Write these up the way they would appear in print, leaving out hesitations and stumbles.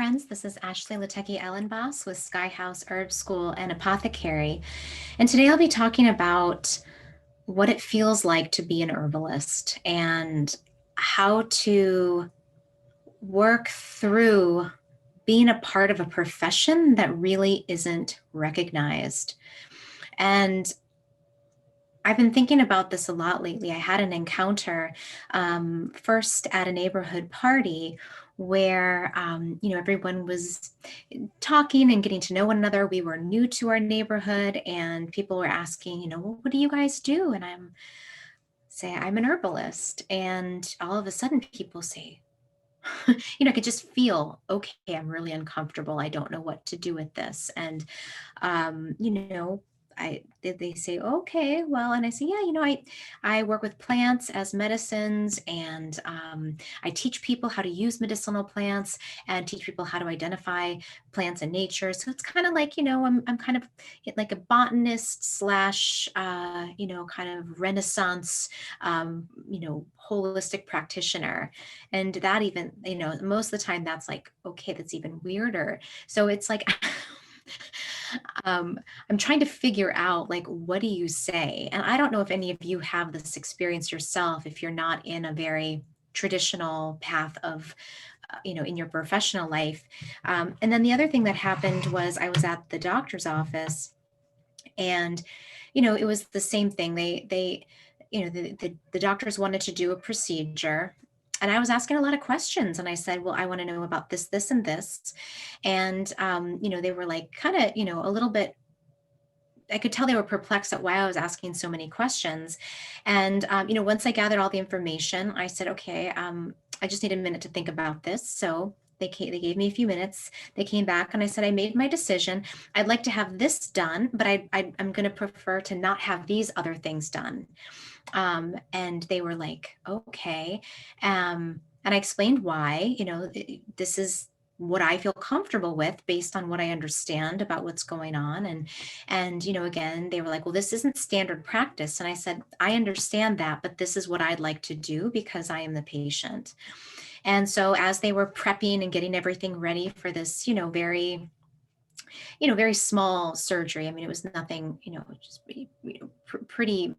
friends. This is Ashley Latecki-Ellenboss with Sky House Herb School and Apothecary. And today I'll be talking about what it feels like to be an herbalist and how to work through being a part of a profession that really isn't recognized. And I've been thinking about this a lot lately. I had an encounter first at a neighborhood party where everyone was talking and getting to know one another. We were new to our neighborhood, and people were asking, well, what do you guys do? And I'm an herbalist, and all of a sudden people say, I could just feel, okay, I'm really uncomfortable. I don't know what to do with this. And, um, you know, they say, okay, well, and I say, yeah, I work with plants as medicines, and I teach people how to use medicinal plants and teach people how to identify plants in nature. So it's kind of like, I'm kind of like a botanist slash, kind of Renaissance, holistic practitioner. And that even, most of the time that's like, okay, that's even weirder. So it's like, I'm trying to figure out, like, what do you say? And I don't know if any of you have this experience yourself, if you're not in a very traditional path of, in your professional life. And then the other thing that happened was I was at the doctor's office, and, it was the same thing. The doctors wanted to do a procedure, and I was asking a lot of questions, and I said, well, I want to know about this and this. And they were like kind of, a little bit, I could tell they were perplexed at why I was asking so many questions. And once I gathered all the information, I said, okay, I just need a minute to think about this. So they gave me a few minutes. They came back, and I said, I made my decision. I'd like to have this done, but I'm going to prefer to not have these other things done. And they were like, okay. And I explained why, this is what I feel comfortable with based on what I understand about what's going on. And again, they were like, well, this isn't standard practice. And I said, I understand that, but this is what I'd like to do because I am the patient. And so as they were prepping and getting everything ready for this, very small surgery. I mean, it was nothing, just pretty,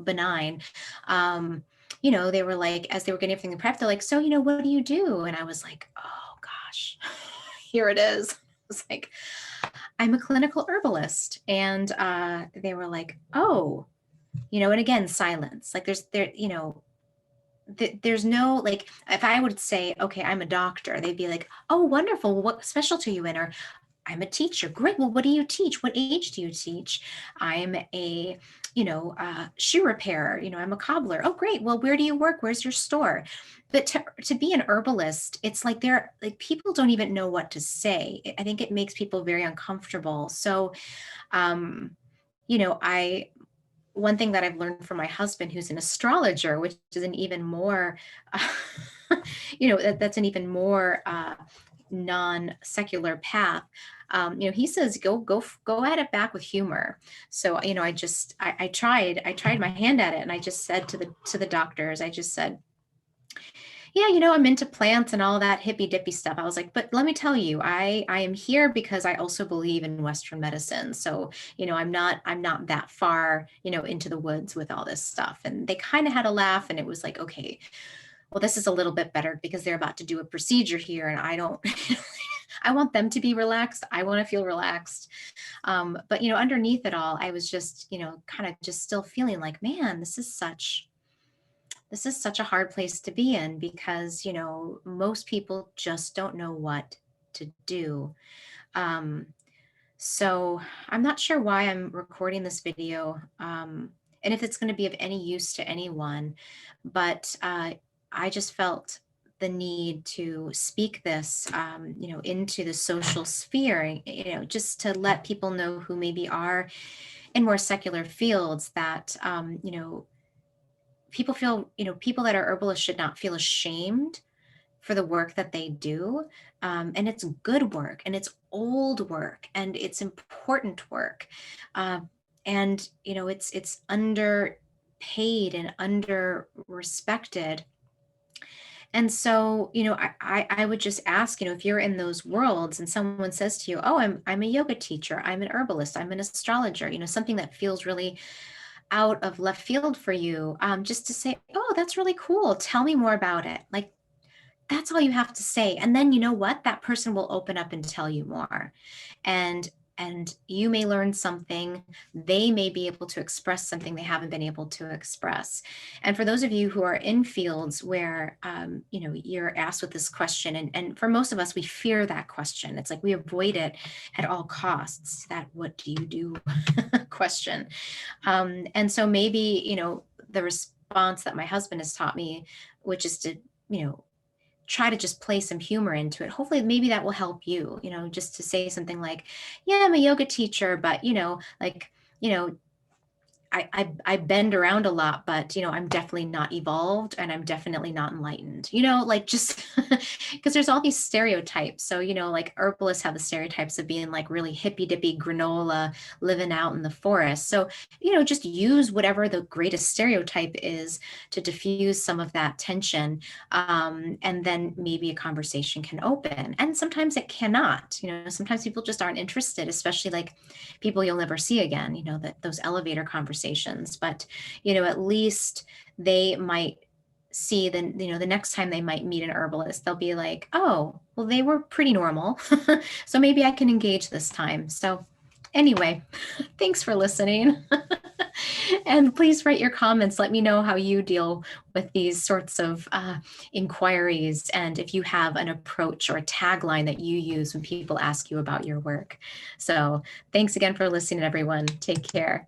benign. They were like, as they were getting everything prepped, they're like, so, what do you do? And I was like, oh gosh, here it is. I was like, I'm a clinical herbalist. And they were like, oh, and again, silence. Like there's no, like, if I would say, okay, I'm a doctor, they'd be like, oh, wonderful. What specialty are you in? Or I'm a teacher. Great. Well, what do you teach? What age do you teach? I'm a, shoe repairer. I'm a cobbler. Oh, great. Well, where do you work? Where's your store? But to be an herbalist, it's like people don't even know what to say. I think it makes people very uncomfortable. So, um, I one thing that I've learned from my husband, who's an astrologer, which is an even more, that's an even more non-secular path. He says, go at it back with humor. So, I tried my hand at it, and I just said to the doctors, I just said, yeah, I'm into plants and all that hippy dippy stuff. I was like, but let me tell you, I am here because I also believe in Western medicine. So, I'm not that far, into the woods with all this stuff. And they kind of had a laugh, and it was like, okay, well, this is a little bit better because they're about to do a procedure here, and I don't, I want them to be relaxed. I want to feel relaxed. But, underneath it all, I was just, kind of just still feeling like, man, this is such a hard place to be in because, most people just don't know what to do. So I'm not sure why I'm recording this video, and if it's going to be of any use to anyone, but I just felt the need to speak this, into the social sphere, just to let people know who maybe are in more secular fields that, people that are herbalists should not feel ashamed for the work that they do. And it's good work, and it's old work, and it's important work. And, it's underpaid and under respected. And so, I would just ask, if you're in those worlds and someone says to you, "Oh, I'm a yoga teacher, I'm an herbalist, I'm an astrologer," something that feels really out of left field for you, just to say, "Oh, that's really cool. Tell me more about it." Like, that's all you have to say. And then you know what? That person will open up and tell you more. And you may learn something. They may be able to express something they haven't been able to express. And for those of you who are in fields where you're asked with this question, and for most of us, we fear that question. It's like we avoid it at all costs. That "what do you do" question. And so maybe, the response that my husband has taught me, which is to, you know, try to just play some humor into it. Hopefully, maybe that will help you, just to say something like, "Yeah, I'm a yoga teacher, but, like, you know, I bend around a lot, but I'm definitely not evolved and I'm definitely not enlightened." Like, just because there's all these stereotypes. So, like herbalists have the stereotypes of being like really hippy dippy granola living out in the forest. So, just use whatever the greatest stereotype is to diffuse some of that tension. And then maybe a conversation can open. And sometimes it cannot. Sometimes people just aren't interested, especially like people you'll never see again, that those elevator conversations. But, at least they might see, then, the next time they might meet an herbalist, they'll be like, "Oh, well, they were pretty normal." So maybe I can engage this time. So anyway, thanks for listening. And please write your comments. Let me know how you deal with these sorts of inquiries, and if you have an approach or a tagline that you use when people ask you about your work. So thanks again for listening, everyone. Take care.